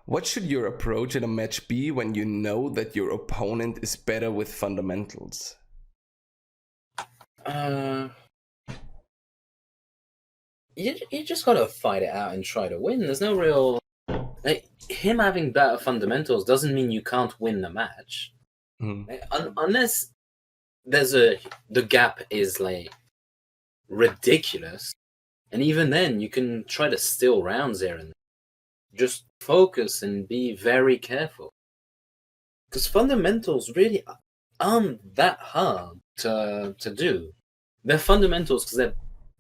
What should your approach in a match be when you know that your opponent is better with fundamentals? Uh, you just gotta fight it out and try to win. There's no real him having better fundamentals doesn't mean you can't win the match. Mm. Unless the gap is like ridiculous, and even then you can try to steal rounds there and just focus and be very careful. Because fundamentals really aren't that hard to do. They're fundamentals because they're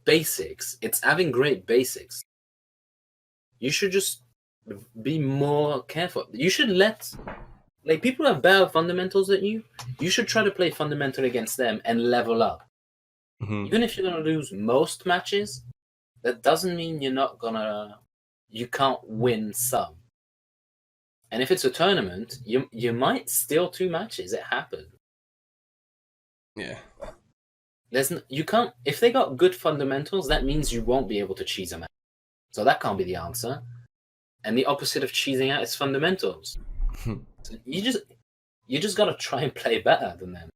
basics. It's having great basics. You should just be more careful. You should let people have better fundamentals than you. You should try to play fundamental against them and level up. Mm-hmm. Even if you're gonna lose most matches, that doesn't mean you can't win some. And if it's a tournament, you might steal 2 matches. It happens. Yeah. You can't. If they got good fundamentals, that means you won't be able to cheese them out. So that can't be the answer. And the opposite of cheesing out is fundamentals. So you just gotta try and play better than them.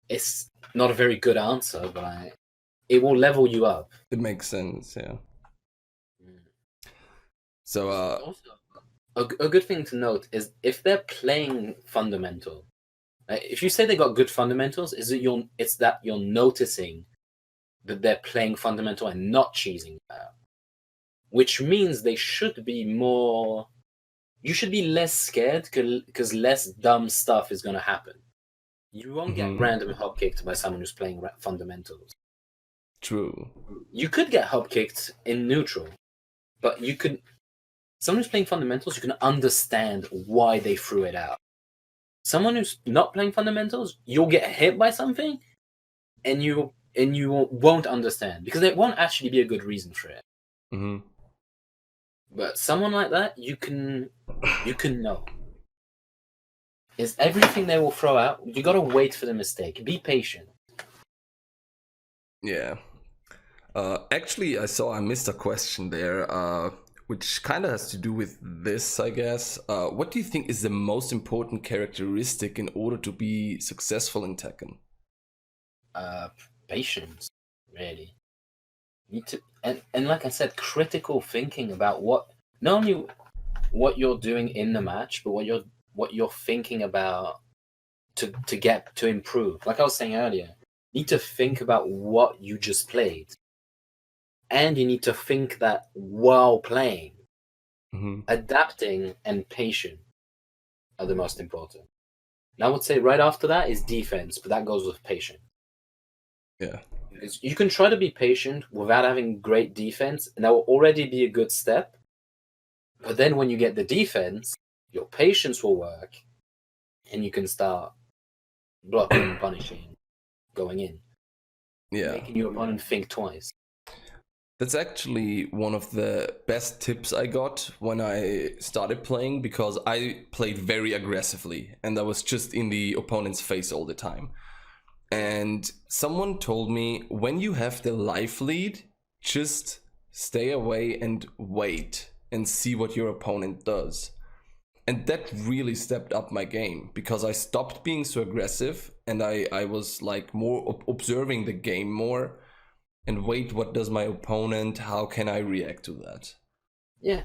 It's not a very good answer, but it will level you up. It makes sense, yeah. So also, a good thing to note is if they're playing fundamental. If you say they got good fundamentals, it's that you're noticing that they're playing fundamental and not cheesing out, which means they should be more. You should be less scared because less dumb stuff is going to happen. You won't get random hop kicked by someone who's playing fundamentals. True. You could get hop kicked in neutral, but someone who's playing fundamentals, you can understand why they threw it out. Someone who's not playing fundamentals, you'll get hit by something, and you won't understand because there won't actually be a good reason for it. Mm-hmm. But someone like that, you can know. Is everything they will throw out? You gotta wait for the mistake. Be patient. Yeah. Actually, I missed a question there, which kind of has to do with this, I guess. What do you think is the most important characteristic in order to be successful in Tekken? Patience, really. You need to, and like I said, critical thinking about not only what you're doing in the match, but what you're thinking about to improve. Like I was saying earlier, you need to think about what you just played. And you need to think that while playing. Mm-hmm. Adapting and patient are the most important. And I would say right after that is defense, but that goes with patience. Yeah. Because you can try to be patient without having great defense, and that will already be a good step. But then when you get the defense, your patience will work, and you can start blocking, punishing, going in. Yeah. Making your opponent think twice. That's actually one of the best tips I got when I started playing, because I played very aggressively and I was just in the opponent's face all the time. And someone told me, when you have the life lead, just stay away and wait and see what your opponent does. And that really stepped up my game, because I stopped being so aggressive and I was like more observing the game more. And wait, what does my opponent? How can I react to that? Yeah,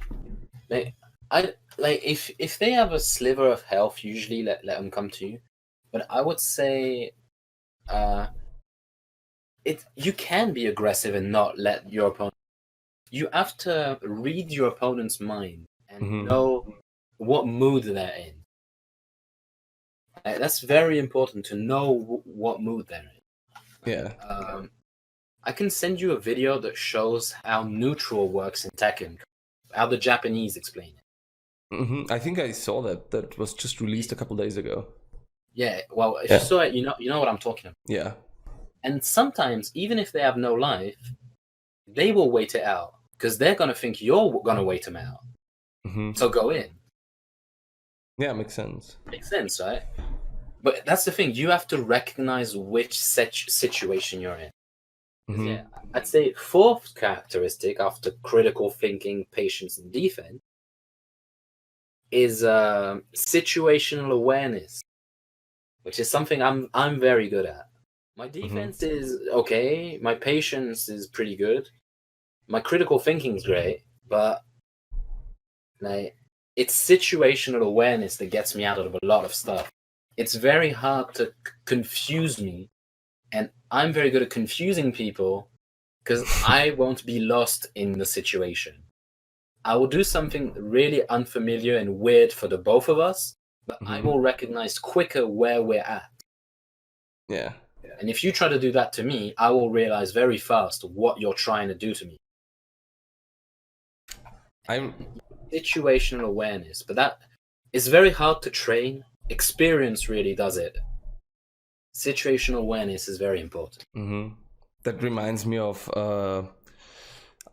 if they have a sliver of health, usually let them come to you. But I would say, you can be aggressive and not let your opponent. You have to read your opponent's mind and know what mood they're in. That's very important to know what mood they're in. Yeah. I can send you a video that shows how neutral works in Tekken, how the Japanese explain it. I think I saw that. That was just released a couple days ago. Yeah, well, if you saw it, you know what I'm talking about. Yeah. And sometimes, even if they have no life, they will wait it out because they're gonna think you're gonna wait them out. So go in. Yeah, makes sense. Makes sense, right? But that's the thing. You have to recognize which situation you're in. Yeah, I'd say fourth characteristic after critical thinking, patience, and defense is situational awareness, which is something I'm very good at. My defense is okay. My patience is pretty good. My critical thinking is great, but like it's situational awareness that gets me out of a lot of stuff. It's very hard to confuse me, and I'm very good at confusing people because I won't be lost in the situation. I will do something really unfamiliar and weird for the both of us, but I will recognize quicker where we're at. Yeah. And if you try to do that to me, I will realize very fast what you're trying to do to me. I'm Situational awareness, but that is very hard to train. Experience really does it. Situational awareness is very important. That reminds me of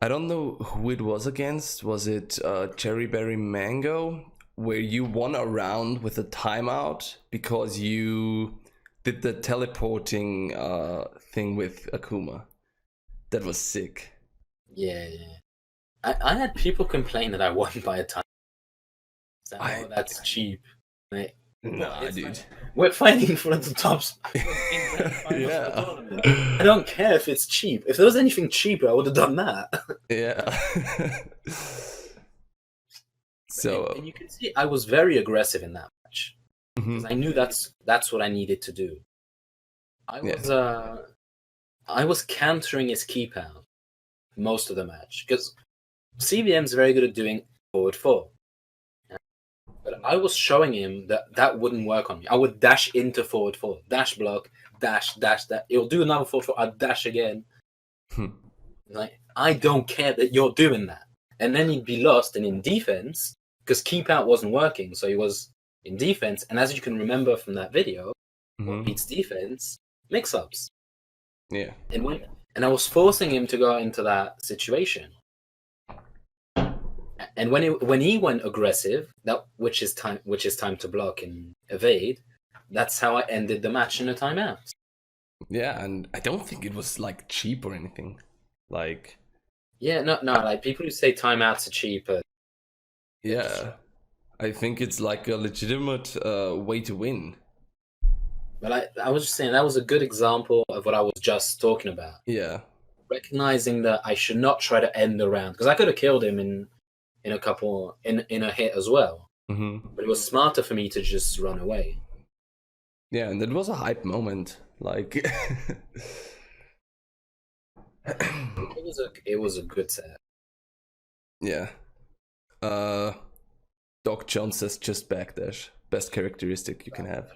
I don't know who it was against. Was it Cherry Berry Mango, where you won a round with a timeout because you did the teleporting thing with Akouma? That was sick. Yeah. I had people complain that I won by a time. So, that's cheap. Like, nah, dude. We're fighting for the top spot. Yeah. I don't care if it's cheap. If there was anything cheaper, I would have done that. Yeah. So and you can see I was very aggressive in that match because I knew that's what I needed to do. I was countering his keep out most of the match because CBM's very good at doing forward 4. But I was showing him that wouldn't work on me. I would dash into forward 4, dash block, dash, that. It'll do another forward 4, I'd dash again. Like, I don't care that you're doing that. And then he'd be lost and in defense because keep out wasn't working. So he was in defense. And as you can remember from that video, what beats defense? Mix-ups. Yeah. And I was forcing him to go into that situation. And when he went aggressive, which is time to block and evade, that's how I ended the match in a timeout. Yeah, and I don't think it was like cheap or anything. Like, yeah, no, like people who say timeouts are cheap. Yeah, I think it's like a legitimate way to win. But I was just saying that was a good example of what I was just talking about. Yeah. Recognizing that I should not try to end the round because I could have killed him in a hit as well. But it was smarter for me to just run away. Yeah, and that was a hype moment. Like, it was a good set. Yeah. Doc Jones says just backdash. Best characteristic you can have.